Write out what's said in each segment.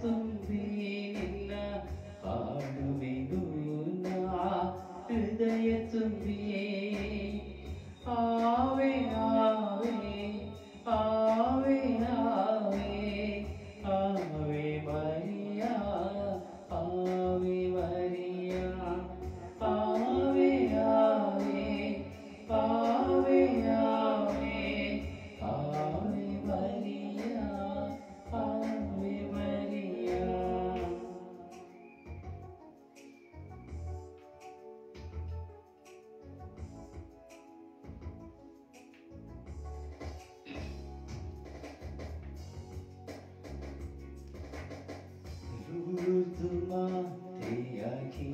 ತುಂಬಿ ನಿನ್ನ ಹಾಡುವೆನು ನಾ ಹೃದಯ ತುಂಬಿ ಆವೆ ಆವೆ ಆವೆ ಆವೆ ಆವೆ ಮರಿಯಾ ಆವೆ ಮರಿಯಾ ಆವೆ ಆವೆ ಆವೆ ಆವೆ ಆವೆ ಮರಿಯಾ ಆವೆ ಮರಿಯಾ. ಮಾತೆಯಾಗಿ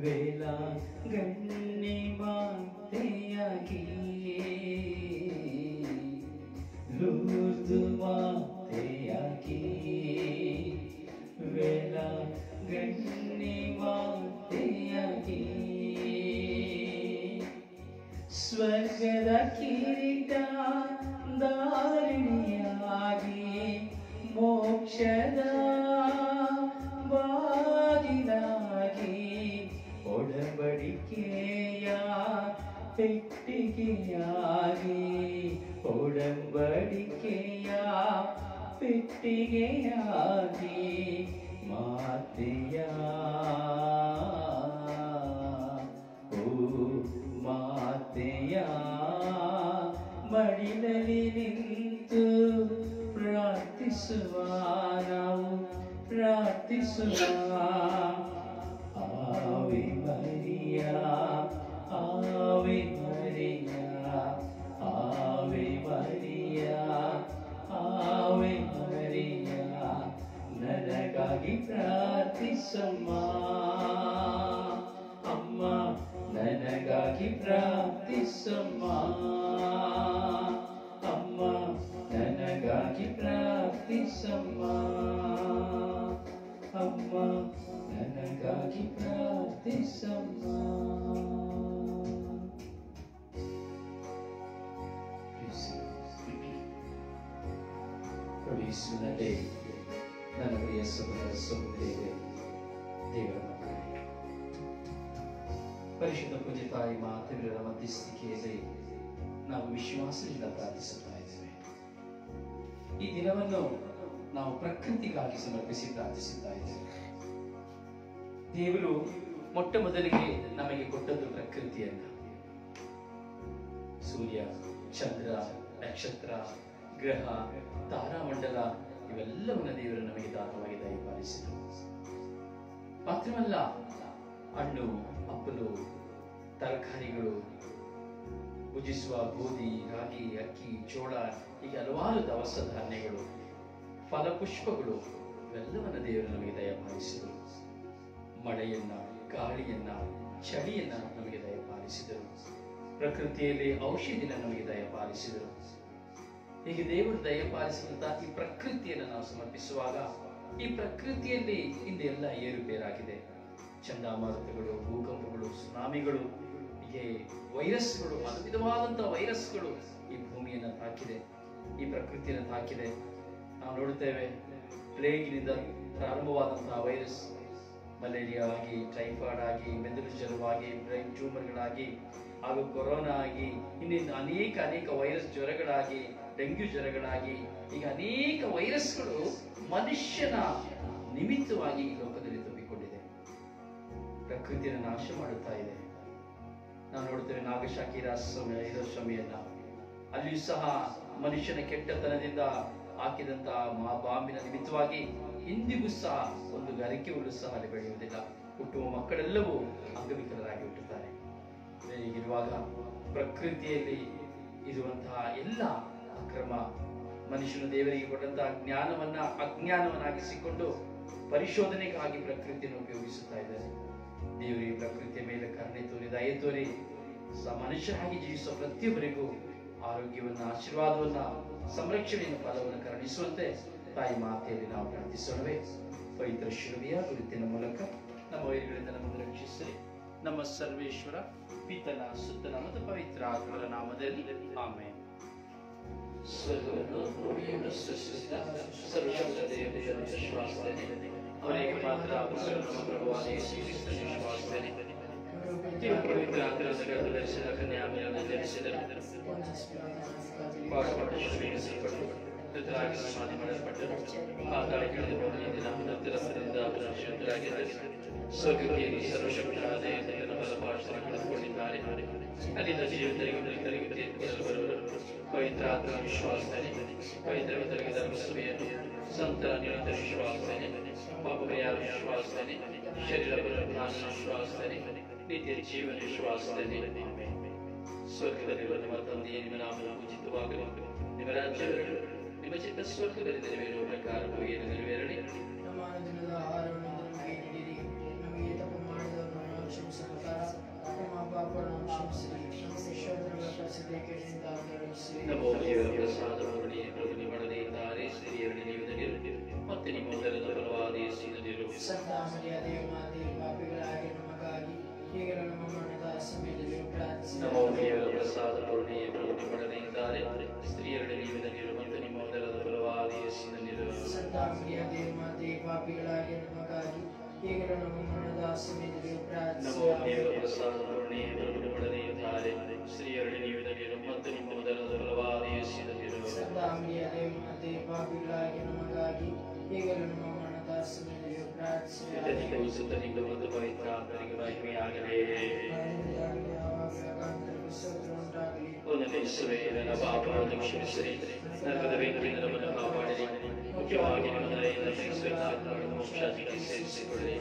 ವೇಳ ಗಣ್ಯ ಮಾತೆಯಾಗಿ ಲೂರ್ದು ಮಾತೆಯಾಗಿ ವೇಳ ಗಣ್ಯ ಮಾತೆಯಾಗಿ ಸ್ವರ್ಗದ ಕಿರೀಟ ಧಾರಿಣಿಯಾಗಿ ಮೋಕ್ಷದ ಬಾಗಿಲಾಗಿ ಒಡಂಬಡಿಕೆಯ ಪೆಟ್ಟಿಗೆಯಾಗಿ ಒಡಂಬಡಿಕೆಯ ಪೆಟ್ಟಿಗೆಯಾಗಿ ಮಾತೆಯ ಓ ಮಾತೆಯ ಮಡಿಲಲ್ಲಿ ನಿಂತು ಪ್ರಾರ್ಥಿಸುವ ನಾವು ಪ್ರಾರ್ಥಿಸುವ ಆವೆ ಮರಿಯಾ ಆವೆ ಮರಿಯಾ ಆವೆ ಮರಿಯಾ ಆವೆ ಮರಿಯಾ ನನಗಾಗಿ ಪ್ರಾರ್ಥಿಸಮ್ಮ ಅಮ್ಮ ನನಗಾಗಿ ಪ್ರಾರ್ಥಿಸಮ್ಮ ಅಮ್ಮ ನನಗಾಗಿ ಪ್ರಾರ್ಥಿಸಮ್ಮ ಅಮ್ಮ ನನಗಾಗಿ ಪ್ರಾರ್ಥಿಸಮ್ಮ. ಪ್ರವೇಶಿಸುವುದೇ ನನ್ನ ಪ್ರಿಯ ಸಹೋದರ ಸಹೋದರಿಯರೇ, ದೇವರ ಮಕ್ಕಳೇ, ಪರಿಶುದ್ಧ ಪೂಜ್ಯ ತಾಯಿ ಮಾತೆಯವರ ಮಧ್ಯಸ್ಥಿಕೆಯಲ್ಲಿ ನಾವು ವಿಶ್ವಾಸದಿಂದ ಪ್ರಾರ್ಥಿಸುತ್ತಾ ಇದ್ದೇವೆ. ಈ ದಿನವನ್ನು ನಾವು ಪ್ರಕೃತಿಗಾಗಿ ಸಮರ್ಪಿಸಿ ಪ್ರಾರ್ಥಿಸುತ್ತಾ ಇದ್ದೇವೆ. ದೇವರು ಮೊಟ್ಟ ಮೊದಲಿಗೆ ನಮಗೆ ಕೊಟ್ಟದ್ದು ಪ್ರಕೃತಿಯನ್ನ. ಸೂರ್ಯ, ಚಂದ್ರ, ನಕ್ಷತ್ರ, ಗ್ರಹ, ತಾರಾಮಂಡಲ ಇವೆಲ್ಲವನ್ನ ದೇವರು ನಮಗೆ ದಾನವಾಗಿ ದಯಪಾಲಿಸಿದರು. ಮಾತ್ರವಲ್ಲ, ಹಣ್ಣು ಹಂಪಲು, ತರಕಾರಿಗಳು, ಭುಜಿಸುವ ಗೋಧಿ, ರಾಗಿ, ಅಕ್ಕಿ, ಜೋಳ, ಹೀಗೆ ಹಲವಾರು ದವಸ ಧಾನ್ಯಗಳು, ಫಲಪುಷ್ಪಗಳು ಇವೆಲ್ಲವನ್ನ ದೇವರು ನಮಗೆ ದಯಪಾಲಿಸಿದರು. ಮಳೆಯನ್ನ, ಗಾಳಿಯನ್ನ, ಚಳಿಯನ್ನ ನಮಗೆ ದಯಪಾಲಿಸಿದರು. ಪ್ರಕೃತಿಯಲ್ಲಿ ಔಷಧಿನ ನಮಗೆ ದಯಪಾಲಿಸಿದರು. ಹೀಗೆ ದೇವರು ದಯಪಾಲಿಸಿದಂತಹ ಈ ಪ್ರಕೃತಿಯನ್ನು ನಾವು ಸಮರ್ಪಿಸುವಾಗ, ಈ ಪ್ರಕೃತಿಯಲ್ಲಿ ಇಂದೆಲ್ಲ ಏರುಪೇರಾಗಿದೆ. ಚಂಡಮಾರುತಗಳು, ಭೂಕಂಪಗಳು, ಸುನಾಮಿಗಳು, ಹೀಗೆ ವೈರಸ್ಗಳು, ವಿಧವಾದಂತಹ ವೈರಸ್ಗಳು ಈ ಭೂಮಿಯನ್ನು ತಾಕಿದೆ, ಈ ಪ್ರಕೃತಿಯನ್ನು ತಾಕಿದೆ. ನಾವು ನೋಡುತ್ತೇವೆ, ಪ್ಲೇಗಿನಿಂದ ಪ್ರಾರಂಭವಾದಂತಹ ವೈರಸ್ ಮಲೇರಿಯಾ ಆಗಿ, ಟೈಫಾಯ್ಡ್ ಆಗಿ, ಮೆದುಳು ಜ್ವರವಾಗಿ, ಬ್ರೈನ್ ಟ್ಯೂಮರ್ಗಳಾಗಿ, ಹಾಗೂ ಕೊರೋನಾ ಆಗಿ, ಇನ್ನಿಂದ ಅನೇಕ ವೈರಸ್ ಜ್ವರಗಳಾಗಿ, ಡೆಂಗ್ಯೂ ಜ್ವರಗಳಾಗಿ, ಈಗ ಅನೇಕ ವೈರಸ್ಗಳು ಮನುಷ್ಯನ ನಿಮಿತ್ತವಾಗಿ ಈ ಲೋಕದಲ್ಲಿ ತುಂಬಿಕೊಂಡಿದೆ. ಪ್ರಕೃತಿಯನ್ನು ನಾಶ ಮಾಡುತ್ತಾ ಇದೆ. ನಾವು ನೋಡುತ್ತೇವೆ ನಾಗಶಾಖಿ ಹಿರೋಶ್ರಮಿಯನ್ನ, ಅಲ್ಲಿಯೂ ಸಹ ಮನುಷ್ಯನ ಕೆಟ್ಟತನದಿಂದ ಹಾಕಿದಂತಹ ಬಾಂಬಿನ ನಿಮಿತ್ತವಾಗಿ ಇಂದಿಗೂ ಸಹ ಒಂದು ಗರಿಕೆ ಹುಲ್ಲು ಸಹ ಅಲ್ಲಿ ಬೆಳೆಯುವುದಿಲ್ಲ. ಹುಟ್ಟುವ ಮಕ್ಕಳೆಲ್ಲವೂ ಅಂಗವಿಕಲರಾಗಿ ಹುಟ್ಟುತ್ತಾರೆ. ಹೀಗಿರುವಾಗ ಪ್ರಕೃತಿಯಲ್ಲಿ ಇರುವಂತಹ ಎಲ್ಲ ಅಕ್ರಮ, ಮನುಷ್ಯನು ದೇವರಿಗೆ ಕೊಟ್ಟಂತಹ ಜ್ಞಾನವನ್ನ ಅಜ್ಞಾನವನ್ನಾಗಿಸಿಕೊಂಡು ಪರಿಶೋಧನೆಗಾಗಿ ಪ್ರಕೃತಿಯನ್ನು ಉಪಯೋಗಿಸುತ್ತಾ ಇದ್ದಾರೆ. ದೇವರಿಗೆ ಪ್ರಕೃತಿಯ ಮೇಲೆ ಕರುಣೆ ತೋರಿ, ದಯೆ ತೋರಿ ಮನುಷ್ಯರಾಗಿ ಜೀವಿಸುವ ಪ್ರತಿಯೊಬ್ಬರಿಗೂ ಆರೋಗ್ಯವನ್ನ, ಆಶೀರ್ವಾದವನ್ನ, ಸಂರಕ್ಷಣೆಯನ್ನು, ಫಲವನ್ನು ಕರುಣಿಸುವಂತೆ ತಾಯಿ ಮಾತೆಯಲ್ಲಿ ನಾವು ಪ್ರಾರ್ಥಿಸೋಣವೇ. ಪವಿತ್ರ ಶಿಲುಬೆಯ ಗುರುತಿನ ಮೂಲಕ ನಮ್ಮ ವೈರಿಗಳಿಂದ ನಮ್ಮನ್ನು ರಕ್ಷಿಸಿ, ನಮ್ಮ ಸರ್ವೇಶ್ವರ ಪಿತನ ಸುತ್ತನ ಮತ್ತು ಪವಿತ್ರ ಆತ್ಮರ ನಾಮದಲ್ಲಿ ಆಮೆನ್. ಸ್ವರ್ಗವನ್ನು ಭೂಮಿಯನ್ನು ಸೃಷ್ಟಿಸಿದ ಸರ್ವಶಕ್ತ ದೇವತೆಯನ್ನು ವಿಶ್ವಾಸಿಸುತ್ತೇನೆ. ಅವನಿಗೆ ಮಾತ್ರ ನಮ್ಮ ಪ್ರಭುವಾದ ಯೇಸು ಕ್ರಿಸ್ತನ ವಿಶ್ವಾಸಿಸುತ್ತೇನೆ. ಪವಿತ್ರ ಆತ್ಮದ ದರ್ಶನ ಕನ್ಯಾಮರಿಯನ್ನು ಜನಿಸಿದರು. ಪಾಡುಪಟ್ಟು ಶ್ರಮಿಸಲ್ಪಟ್ಟು ಮೃತರಾಗಿ ಸಮಾಧಿ ಮಾಡಲ್ಪಟ್ಟರು. ಪಾತಾಳಕ್ಕೆ ಇಳಿದು ಮೂರನೇ ದಿನ ಮೃತರಿಂದ ಪುನರುಜ್ಜೀವಿತರಾಗಿದ್ದರು. ಸ್ವರ್ಗಕ್ಕೆ ಸರ್ವಶಕ್ತನಾದ ದೇವತೆಯನ್ನು ಬಲಪಾರ್ಶ್ವದಲ್ಲಿ ಕುಳಿತುಕೊಂಡಿದ್ದಾರೆ. ಅಲ್ಲಿಂದ ಜೀವಿತರಿಗೆ ಮೃತರಿಗೆ ತೀರ್ಪು ಬರುವರು. ಪವಿತ್ರ ಆತ್ಮ ವಿಶ್ವಾಸನೆ, ಪವಿತ್ರ ವಿತರಿಗೆ ಧರ್ಮಸಭೆಯನ್ನು, ಸಂತರ ನಿರಂತರ ವಿಶ್ವಾಸನೆ, ಪಾಪಪರಿಹಾರ ವಿಶ್ವಾಸನೆ, ಶರೀರ ಪುನರುತ್ಥಾನ ವಿಶ್ವಾಸನೆ, ನಿತ್ಯ ಜೀವನ ವಿಶ್ವಾಸನೆ. ಸ್ವರ್ಗದಲ್ಲಿರುವ ನಿಮ್ಮ ತಂದೆಯೇ ನಿಮ್ಮ ನಾಮವು ಪೂಜಿತವಾಗಲಿ. ನಿಮ್ಮ ರಾಜ್ಯವಿರಲಿ. ನಿಮ್ಮ ಚಿತ್ತ ಸ್ವರ್ಗದಲ್ಲಿ ನೆರವೇರುವ ಪ್ರಕಾರ ಭೂಮಿಯಲ್ಲಿ ನೆರವೇರಲಿ. ನಮ್ಮ ಅನುದಿನದ ಆಹಾರವನ್ನು ನಮಗೆ ನೀಡಿರಿ. ನಮಗೆ ತಪ್ಪು ಮಾಡಿದವರನ್ನು ಕ್ಷಮಿಸುವ ಪ್ರಕಾರ ನಮ್ಮ ಪಾಪಗಳನ್ನು ಕ್ಷಮಿಸಿರಿ. ನಮ್ಮ ಶೋಧನೆಗಳ ಪರಿಸ್ಥಿತಿಯಿಂದ ರಕ್ಷಿಸಿರಿ. ನಮೋ ದೇವರ ಪ್ರಸಾದ ಪೂರ್ಣಿ ಪ್ರಭು ನಿಮ್ಮೊಡನೆ ಇದ್ದಾರೆ. ಸ್ತ್ರೀಯರಲ್ಲಿ ನೀವು ಧನ್ಯರು, ಮತ್ತೆ ನಿಮ್ಮ ಉದರದ ಫಲವಾದ ಯೇಸು ಧನ್ಯರು. ಸಂತ ಮರಿಯಾದೆ ಮಾತೆ, ಪಾಪಿಗಳಾಗಿ ನಮಗಾಗಿ ಈಗಲೂ ನಮ್ಮ ಮರಣದ ಸಮಯದಲ್ಲಿ ಪ್ರಾರ್ಥಿಸಿರಿ. ನಮೋ ದೇವರ ಪ್ರಸಾದ ಪೂರ್ಣಿ ಪ್ರಭು ನಿಮ್ಮೊಡನೆ ಇದ್ದಾರೆ. ಸ್ತ್ರೀಯರಲ್ಲಿ ನೀವು ಧನ್ಯರು, ಮತ್ತೆ ನಿಮ್ಮ ಉದರದ ಫಲವಾದ ಯೇಸು ಧನ್ಯರು. ಸಂತ ಮರಿಯಾದೆ ಮಾತೆ, ಪಾಪಿಗಳಾಗಿ ನಮಗಾಗಿ ಈಗಲೂ ನಮ್ಮ ಮರಣದ ಸಮಯದಲ್ಲಿ ನಮೋ ದೇವರ ಪ್ರಸಾದ ಪೂರ್ಣಿ ಪ್ರಭು ನಿಮ್ಮೊಡನೆ ಇದ್ದಾರೆ. ಸ್ತ್ರೀಯರಲ್ಲಿ ನೀವು ಧನ್ಯರು, ಮತ್ತೆ ನಿಮ್ಮ ಉದರದ ಫಲವಾದ ಯೇಸು ಧನ್ಯರು. ಸಂತ ಮರಿಯಾದೆ ಮಾತೆ, ಪಾಪಿಗಳಾಗಿ ನಮಗಾಗಿ ಈಗಲೂ ನಮ್ಮ ಮರಣದ ಸಮಯದಲ್ಲಿ ಪ್ರಾರ್ಥಿಸಿರಿ. ನಿತ್ಯವೂ ಸುತ್ತನಿಂದ ಒಂದು ಪವಿತ್ರ ಆತ್ಮನಿಗೆ ಮಹಿಮೆಯಾಗಲಿ. ನನ್ನ ಪಾಪವನ್ನು ಕ್ಷಮಿಸಿರಿ. ನರಕದ ಬೆಂಕಿಯಿಂದ ನಮ್ಮನ್ನು ಕಾಪಾಡಿರಿ. ಮುಖ್ಯವಾಗಿ ನಿಮ್ಮ ದಯೆಯಿಂದ ಶ್ರೀಸ್ವರ್ಗಾತ್ಮಗಳನ್ನು ಮೋಕ್ಷಾದಿಗೆ ಸೇರಿಸಿಕೊಳ್ಳಿ.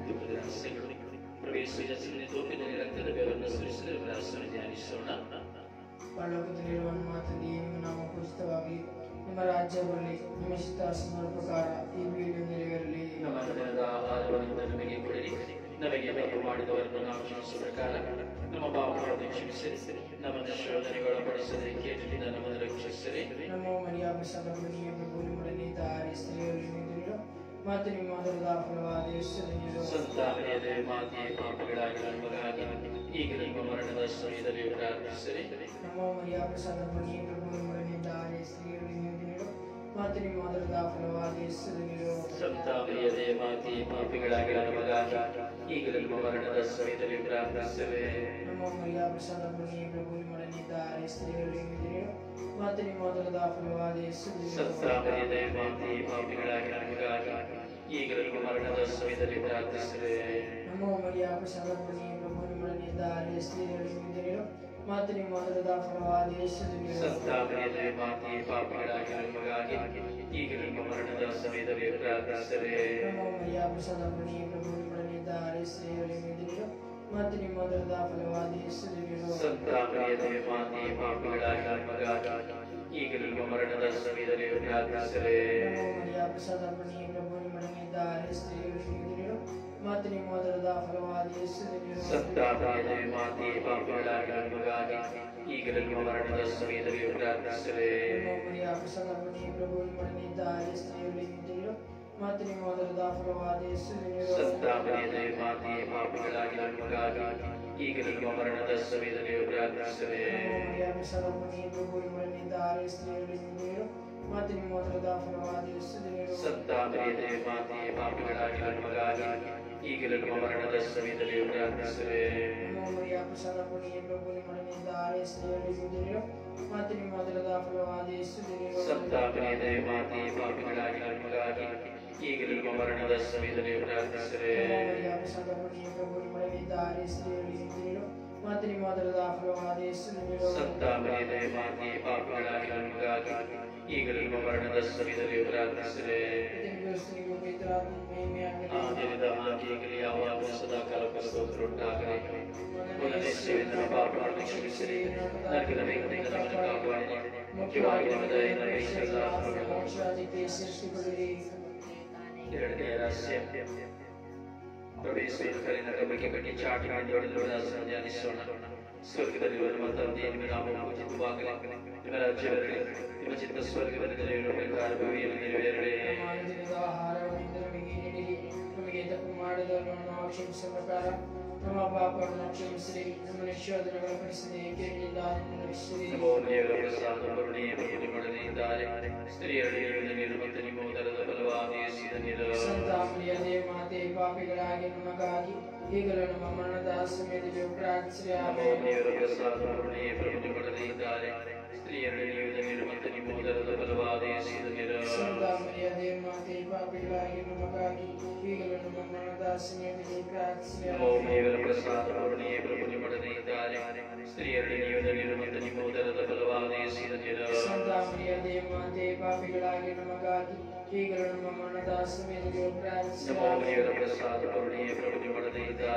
ದುಃಖದ ರಹಸ್ಯಗಳು ಪ್ರವೇಶಿಸಿದ ಸಿಹಿನ ತೋಪಿನಲ್ಲಿ ರಕ್ತದ ಬೆವರನ್ನು ಸುರಿಸಿದ ರಹಸ್ಯವನ್ನು ಧ್ಯಾನಿಸೋಣ. ಪರಲೋಕದಲ್ಲಿರುವ ನಮ್ಮ ತಂದೆಯೇ, ನಿಮ್ಮ ನಾಮ ಪೂಜಿತವಾಗಲಿ. ನಿಮ್ಮ ರಾಜ್ಯ ಬರಲಿ. ನಿಮ್ಮ ಚಿತ್ತಾಸನದ ಪ್ರಕಾರ ಈ ಭೂಮಿಯಲ್ಲಿ ನೆರವೇರಲಿ. ನಮ್ಮ ದಿನದ ಆಹಾರವನ್ನು ನಮಗೆ ಕೊಡಿರಿ. ನಮಗೆ ತಪ್ಪು ಮಾಡಿದವರನ್ನು ನಾವು ಕ್ಷಮಿಸುವ ಪ್ರಕಾರ ನಮ್ಮ ಪಾಪಗಳನ್ನು ಕ್ಷಮಿಸಿರಿ. ನಮ್ಮನ್ನು ಶೋಧನೆಗೊಳಪಡಿಸದೆ ಕೇಟಿನಿಂದ ನಮ್ಮನ್ನು ರಕ್ಷಿಸಿರಿ. ನಮ್ಮ ಮರಿಯ ಪ್ರಸಾದ ಮನೆಯ ಪ್ರಭು ನಿಮ್ಮೊಡನೆ ಇದ್ದಾರೆ. ಸ್ತ್ರೀಯರಲ್ಲಿ ನೀವು ಮತ್ತು ನಿಮ್ಮ ಮಧುರದ ಫಲವಾದ ಯೇಸು ಧನ್ಯರು. ಸಂತ ಮರಿಯದೇ ಮಾತೆಯೇ, ಪಾಪಿಗಳಾಗಿ ನಮಗಾಗಿ ಈಗ ನಿಮ್ಮ ಮರಣದ ಸಮಯದಲ್ಲಿ ಪ್ರಾರ್ಥಿಸಿರಿ. ನಮ್ಮ ಮರಿಯ ಪ್ರಸಾದ ಮನೆಯ ಪ್ರಭು ನಿಮ್ಮೊಡನೆ ಇದ್ದಾರೆ. ಸ್ತ್ರೀಯರಲ್ಲಿ ನೀವು ಮತ್ತು ನಿಮ್ಮ ಮಧುರದ ಫಲವಾದ ಯೇಸು ಧನ್ಯರು. ಸಂತ ಮರಿಯದೇ ಮಾತೆಯೇ, ಪಾಪಿಗಳಾಗಿ ನಮಗಾಗಿ ಈಗ ನಿಮ್ಮ ಮರಣದ ಸಮಯದಲ್ಲಿ ಪ್ರಾರ್ಥಿಸಿರಿ. ನಮ್ಮ ಮರಿಯ ಪ್ರಸಾದ ಮನೆಯ ಪ್ರಭು ನಿಮ್ಮೊಡನೆ ಇದ್ದಾರೆ. ಸ್ತ್ರೀಯರಲ್ಲಿ ನೀವು ಮತ್ತು ನಿಮ್ಮ ಮಧುರದ ಫಲವಾದ ಯೇಸು ಧನ್ಯರು. ಸಂತ ಮರಿಯದೇ ಮಾತೆಯೇ, ಪಾಪಿಗಳಾಗಿ ನಮಗಾಗಿ ಈಗ ನಿಮ್ಮ ಮರಣದ ಸಮಯದಲ್ಲಿ ಪ್ರಾರ್ಥಿಸಿರಿ. ನಮ್ಮ ಮರಿಯ ಪ್ರಸಾದ ಮನೆಯ ಪ್ರಭು ನಿಮ್ಮೊಡನೆ ಇದ್ದಾರೆ. ಸ್ತ್ರೀಯರಲ್ಲಿ ನೀವು ಮತ್ತು ನಿಮ್ಮ ಮಧುರದ ಫಲವಾದ ಯೇಸು ಧನ್ಯರು. ಸಂತ ಮರಿಯದೇ ಮಾತೆಯೇ, ಪಾಪಿಗಳಾಗಿ ನಮಗಾಗಿ ಈಗ ನಿಮ್ಮ ಮರಣದ ಸಮಯದಲ್ಲಿ ಪ್ರಾರ್ಥಿಸಿರಿ. ನಮ್ಮ ಮರಿಯ ಪ್ರಸಾದ ಮನೆಯ ಪ್ರಭು ನಿಮ್ಮೊಡನೆ ಇದ್ದಾರೆ. ಸ್ತ್ರೀಯರಲ್ಲಿ ನೀವು ಮತ್ತು ನಿಮ್ಮ ಮಧುರದ ಫಲವಾದ ಯೇಸು ಧನ್ಯರು. ಸಂತ ಮರಿಯದೇ ಮಾತೆಯೇ, ಪಾಪಿಗಳಾಗಿ ನಮಗಾಗಿ ಈಗ ನಿಮ್ಮ ಮರಣದ ಸಮಯದಲ್ಲಿ ಪ್ರಾರ್ಥಿಸಿರಿ. ನಮ್ಮ ಮರಿಯ ಪ್ರಸಾದ ಮನೆಯ ಪ್ರಭು ನಿಮ್ಮೊಡನೆ ಇದ್ದಾರೆ. ಸ್ತ್ರೀಯರಲ್ಲಿ ನೀವು ಮತ್ತು ನಿಮ್ಮ ಮಧುರದ ಫಲವಾದ ಯೇಸು ಧನ್ಯರು. ಸಂತ ಮರಿಯದೇ ಮಾತೆಯೇ, ಪಾಪಿಗಳಾಗಿ ನಮಗಾಗಿ ಈಗ ನಿಮ್ಮ ಮರಣದ ಸಮಯದಲ್ಲಿ ಪ್ರಾರ್ಥಿಸಿರಿ. ನಮ್ಮ ಮರಿಯ ಪ್ರಸಾದ ಮನೆಯ ಪ್ರಭು ನಿಮ್ಮೊಡನೆ ಇದ್ದಾರೆ. ಸ್ತ್ರೀಯರಲ್ಲಿ ನೀವು ಮತ್ತು ನಿಮ್ಮ ಮಧುರದ ಫಲವಾದ ಯೇಸು ಧನ್ಯರು. ಸಂತ ಮರಿಯದೇ ಮಾತೆಯೇ, ಪಾಪಿಗಳಾಗಿ ನಮಗಾಗಿ ಈಗ ನಿಮ್ಮ ಮರಣದ ಸಮಯದಲ್ಲಿ ಪ್ರಾರ್ಥಿಸಿರಿ. ನಮ್ಮ ಮರಿಯ ಪ್ರಸಾದ ಮನೆಯ ಪ್ರಭು ನಿಮ್ಮೊಡನೆ ಇದ್ದಾರೆ. ಸ್ತ್ರೀಯರಲ್ಲಿ ನೀವು ಮತ್ತು ನಿಮ್ಮ ಮಧುರದ ಫಲವಾದ ಯೇಸು ಧನ್ಯರು. ಸಂತ ಮರಿಯದೇ ಮಾತೆಯೇ, ಪಾಪಿಗಳಾಗಿ ನಮಗಾಗಿ ಈಗ ನಿಮ್ಮ ಮರಣದ ಸಮಯದಲ್ಲಿ ಪ್ರಾರ್ಥಿಸಿರಿ. ನಮ್ಮ ಮರಿಯ ಪ್ರಸಾದ ಮನೆಯ ಪ್ರಭು ನಿಮ್ಮೊಡನೆ ಇದ್ದಾರೆ. ಸ್ತ್ರೀಯರಲ್ಲಿ ನೀವು ಮತ್ತು ನಿಮ್ಮ ಮಧುರದ ಫಲವಾದ ಯೇಸು ಧನ್ಯರು. ಸಂತ ಮರಿಯದೇ ಮಾತೆಯೇ, ಪಾಪಿಗಳಾಗಿ ನಮಗಾಗಿ ಈಗ ನಿಮ್ಮ ಮರಣದ ಸಮಯದಲ್ಲಿ ಪ್ರಾರ್ಥಿಸಿರಿ. ನಮ್ಮ ಮರಿಯ ಪ್ರಸಾದ ಮನೆಯ ಪ್ರಭು ನಿಮ್ಮೊಡನೆ ಇದ್ದಾರೆ. ಸ್ತ್ರೀಯರಲ್ಲಿ ನೀವು ಮತ್ತು ನಿಮ್ಮ ಮಧುರದ ಫಲವಾದ ಯೇಸು ಧನ್ಯರು. ಸಂತ ಮರಿಯದೇ ಮಾತೆಯೇ, ಪಾಪಿಗಳಾಗಿ ನಮಗಾಗಿ ಈಗ ನಿಮ್ಮ ಮರಣದ ಸಮಯದಲ್ಲಿ ಪ್ರಾರ್ಥಿಸಿರಿ. ಆ ದಿನದ ಹಾಗೆಯೇ ಯಾವಾಗ ಸದಾ ಕಾಲಕ್ಕುಂಟಾಗಲಿ. ಮೊದಲನೇ ಸೇವೆಯಿಂದ ನಮ್ಮ ಪಾಪಗಳನ್ನು ಕ್ಷಮಿಸಿರಿ. ನರಕದ ಬೆಂಕಿಯಿಂದ ನಮ್ಮನ್ನು ಕಾಪಾಡಿರಿ. ಮುಖ್ಯವಾಗಿ ನಿಮ್ಮ ದಯೆಯಿಂದ ಎರಡನೇ ರಹಸ್ಯ ಪ್ರವೇಶಿಸುವ ಕಲ್ಲಿನ ಬಗ್ಗೆ ಕಟ್ಟಿ ಚಾಟಿ ಮಾಡಿ ಧ್ಯಾನಿಸೋಣ. ಸ್ವರ್ಗದಲ್ಲಿರುವ ನಮ್ಮ ತಂದೆಯೇ, ನಿಮ್ಮ ನಾಮವು ಪೂಜಿತವಾಗಲಿ. ನಿಮ್ಮ ರಾಜ್ಯ ಬರಲಿ. ನಿಮ್ಮ ಚಿತ್ತ ಸ್ವರ್ಗದಲ್ಲಿ ನೆರವೇರುವ ಪ್ರಕಾರ ಭೂಮಿಯಲ್ಲಿ ನೆರವೇರಲಿ. ನಮ್ಮ ಅನುದಿನದ ಆಹಾರವನ್ನು ನಮಗೆ ನೀಡಿರಿ. ನಮಗೆ ತಪ್ಪು ಮಾಡಿದವರನ್ನು ನಾವು ಕ್ಷಮಿಸುವ ಪ್ರಕಾರ ನಮ್ಮ ಪಾಪಗಳನ್ನು ಕ್ಷಮಿಸಿರಿ, ನಮ್ಮನ್ನು ಶೋಧನೆಗಳ ಪರಿಸ್ಥಿತಿ ಕೇಳಿನಿಂದ ರಕ್ಷಿಸಿರಿ. ನಮೋ ದೇವರ ಪ್ರಸಾದ ಕರುಣೆಯ ಪ್ರಭು ಮಾಡದಿದ್ದಾರೆ ಸ್ತ್ರೀಯರಲ್ಲಿ ನೀರು ಮತ್ತು ನಿಮ್ಮ ಉದರದ ಫಲವಾಗಿ ಯೇಸುವಿನ ಸಂತ ಮರಿಯ ಮಾತೆ, ಪಾಪಿಗಳಾಗಿ ನಮಗಾಗಿ ಈಗಲೂ ನಮ್ಮ ಮರಣದ ಸಮಯದಲ್ಲಿ ಪ್ರಾರ್ಥಿಸಿರಿ. ನಮೋ ದೇವರ ಪ್ರಸಾದ ಕರುಣೆಯ ಪ್ರಭು ಮಾಡದಿದ್ದಾರೆ ಸ್ತ್ರೀಯರಲ್ಲಿ ನೀರು ಮತ್ತು ನಿಮ್ಮ ಉದರದ ಫಲವಾಗಿ ಯೇಸುವಿನ ಸಂತ ಮರಿಯ ಮಾತೆ, ಪಾಪಿಗಳಾಗಿ ನಮಗಾಗಿ ಈಗಲೂ ನಮ್ಮ ಮರಣದ ಸಮಯದಲ್ಲಿ ಪ್ರಾರ್ಥಿಸಿರಿ. ನಮೋ ದೇವರ ಪ್ರಸಾದ ಕರುಣೆಯ ಪ್ರಭು ಮಾಡದಿದ್ದಾರೆ ಸ್ತ್ರೀಯರಲ್ಲಿ ನೀರು ಮತ್ತು ನಿಮ್ಮ ಉದರದ ಫಲವಾಗಿ ಯೇಸುವಿನ ಸಂತ ಮರಿಯ ಮಾತೆ, ಪಾಪಿಗಳಾಗಿ ನಮಗಾಗಿ ಈಗಲೂ ನಮ್ಮ ಮರಣದ ಸಮಯದಲ್ಲಿ ಪ್ರಾರ್ಥಿಸಿರಿ. ನಮೋ ದೇವರ ಪ್ರಸಾದ ಕರುಣೆಯ ಪ್ರಭು ಮಾಡದಿದ್ದಾರೆ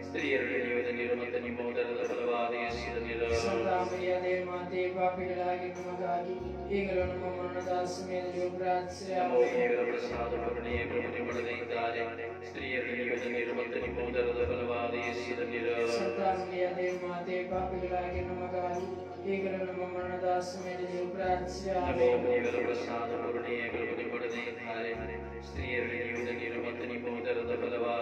ಸ್ತ್ರೀಯರಲ್ಲಿ ನೀರು ಮತ್ತು ನಿಮ್ಮ ಉದರದ ಫಲವಾಗಿ ಯೇಸುವಿನ ಸಂತ ಮರಿಯ ಮಾತೆ, ಪಾಪಿಗಳಾಗಿ ನಮಗಾಗಿ ಈಗಲೂ ನಮ್ಮ ಮರಣದ ಸಮಯದಲ್ಲಿ ಪ್ರಾರ್ಥಿಸಿರಿ. ನಮೋ ದೇವರ ಪ್ರಸಾದ ಕರುಣೆಯ ಪ್ರಭು ಮಾಡದಿದ್ದಾರೆ ಸ್ತ್ರೀಯರಲ್ಲಿ ನೀರು ಮತ್ತು ನಿಮ್ಮ ಉದರದ ಫಲವಾಗಿ ಯೇಸುವಿನ ಸಂತ ಮರಿಯ ಮಾತೆ, ಪಾಪಿಗಳಾಗಿ ನಮಗಾಗಿ ಈಗಲೂ ನಮ್ಮ ಮರಣದ ಸಮಯದಲ್ಲಿ ಪ್ರಾರ್ಥಿಸಿರಿ. ನಮೋ ದೇವರ ಪ್ರಸಾದ ಕರುಣೆಯ ಪ್ರಭು ಮಾಡದಿದ್ದಾರೆ ಸ್ತ್ರೀಯರಲ್ಲಿ ನೀರು ಮತ್ತು ನಿಮ್ಮ ಉದರದ ಫಲವಾಗಿ